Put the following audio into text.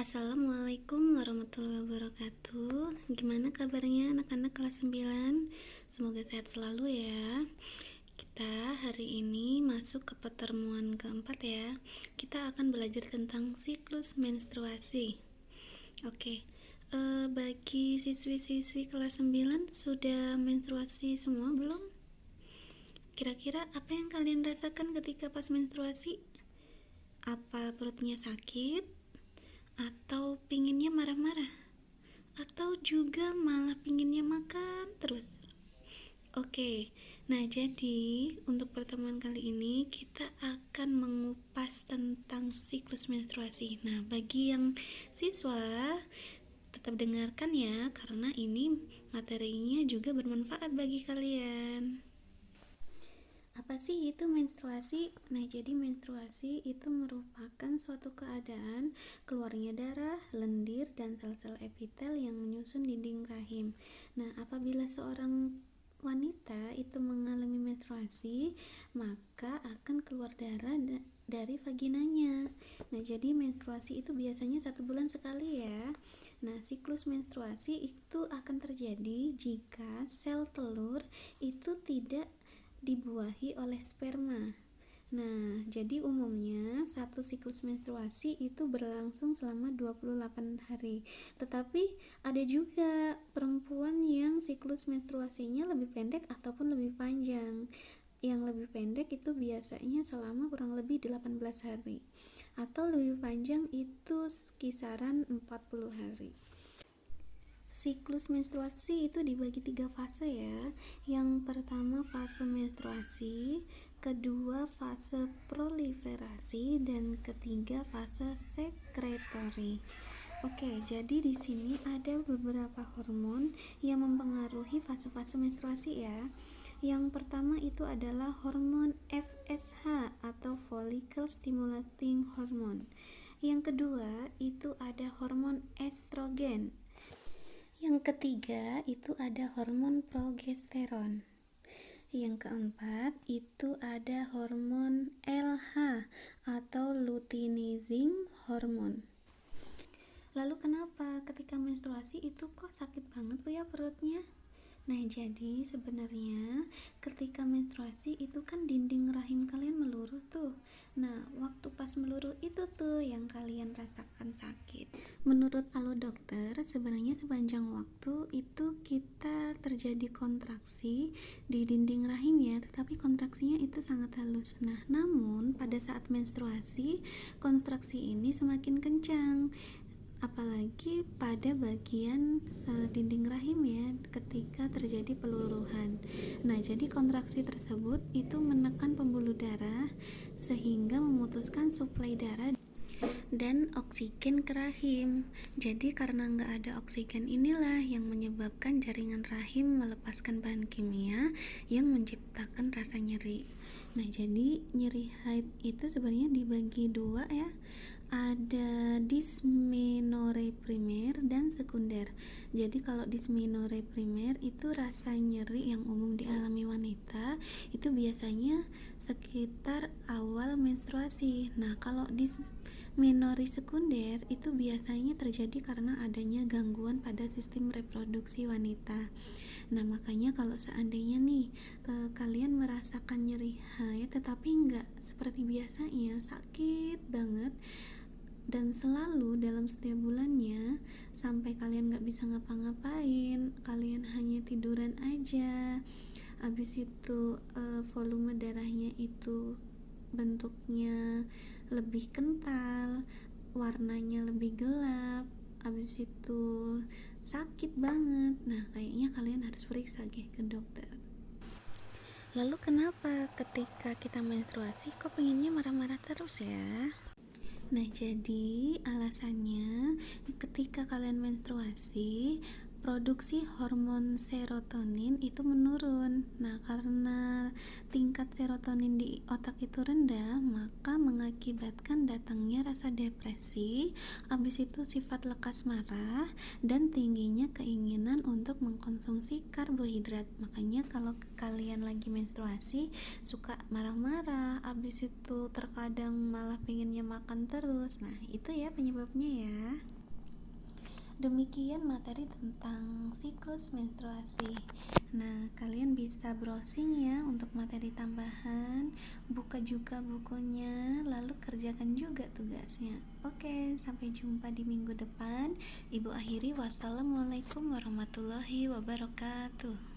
Assalamualaikum warahmatullahi wabarakatuh. Gimana kabarnya anak-anak kelas 9? Semoga sehat selalu ya. Kita hari ini masuk ke pertemuan keempat ya. Kita akan belajar tentang siklus menstruasi. Oke, bagi siswi-siswi kelas 9 sudah menstruasi semua belum? Kira-kira apa yang kalian rasakan ketika pas menstruasi? Apa perutnya sakit? Atau pinginnya marah-marah? Atau juga malah pinginnya makan terus? Oke, nah jadi untuk pertemuan kali ini kita akan mengupas tentang siklus menstruasi. Nah, bagi yang siswa tetap dengarkan ya, karena ini materinya juga bermanfaat bagi kalian. Apa sih itu menstruasi? Nah, jadi menstruasi itu merupakan suatu keadaan keluarnya darah, lendir, dan sel-sel epitel yang menyusun dinding rahim. Nah, apabila seorang wanita itu mengalami menstruasi, maka akan keluar darah dari vaginanya. Nah, jadi menstruasi itu biasanya 1 bulan sekali ya. Nah, siklus menstruasi itu akan terjadi jika sel telur itu tidak dibuahi oleh sperma. Nah, jadi umumnya satu siklus menstruasi itu berlangsung selama 28 hari. Tetapi ada juga perempuan yang siklus menstruasinya lebih pendek ataupun lebih panjang. Yang lebih pendek itu biasanya selama kurang lebih 18 hari. Atau lebih panjang itu kisaran 40 hari. Siklus menstruasi itu dibagi 3 fase ya. Yang pertama fase menstruasi, kedua fase proliferasi, dan ketiga fase sekretori. Oke, jadi di sini ada beberapa hormon yang mempengaruhi fase-fase menstruasi ya. Yang pertama itu adalah hormon FSH atau follicle stimulating hormone. Yang kedua itu ada hormon estrogen. Yang ketiga itu ada hormon progesteron. Yang keempat itu ada hormon LH atau luteinizing hormone. Lalu kenapa ketika menstruasi itu kok sakit banget ya perutnya? Nah, jadi sebenarnya ketika menstruasi itu kan dinding rahim kalian meluruh tuh. Nah, waktu pas meluruh itu tuh yang kalian rasakan sakit. Menurut alo dokter, sebenarnya sepanjang waktu itu kita terjadi kontraksi di dinding rahim ya, tetapi kontraksinya itu sangat halus. Nah, namun pada saat menstruasi, kontraksi ini semakin kencang. Apalagi pada bagian dinding rahim ya ketika terjadi peluruhan. Nah, jadi kontraksi tersebut itu menekan pembuluh darah sehingga memutuskan suplai darah dan oksigen ke rahim. Jadi karena nggak ada oksigen inilah yang menyebabkan jaringan rahim melepaskan bahan kimia yang menciptakan rasa nyeri. Nah, jadi nyeri haid itu sebenarnya dibagi 2 ya. Ada dysmenorrhea primer dan sekunder. Jadi kalau dysmenorrhea primer itu rasa nyeri yang umum dialami wanita itu biasanya sekitar awal menstruasi. Nah, kalau dysmenorrhea sekunder itu biasanya terjadi karena adanya gangguan pada sistem reproduksi wanita. Nah, makanya kalau seandainya nih kalian merasakan nyeri haid tetapi nggak seperti biasanya, sakit banget dan selalu dalam setiap bulannya sampai kalian gak bisa ngapa-ngapain, kalian hanya tiduran aja, habis itu volume darahnya itu bentuknya lebih kental, warnanya lebih gelap, habis itu sakit banget. Nah, kayaknya kalian harus periksa ke dokter. Lalu kenapa ketika kita menstruasi kok pengennya marah-marah terus ya? Nah, jadi alasannya ketika kalian menstruasi produksi hormon serotonin itu menurun. Nah, karena tingkat serotonin di otak itu rendah, maka mengakibatkan datangnya rasa depresi, habis itu sifat lekas marah, dan tingginya keinginan untuk mengkonsumsi karbohidrat. Makanya kalau kalian lagi menstruasi suka marah-marah, habis itu terkadang malah pengennya makan terus. Nah, itu ya penyebabnya ya. Demikian materi tentang siklus menstruasi. Nah, kalian bisa browsing ya untuk materi tambahan, buka juga bukunya, lalu kerjakan juga tugasnya. Oke, sampai jumpa di minggu depan. Ibu akhiri, wassalamualaikum warahmatullahi wabarakatuh.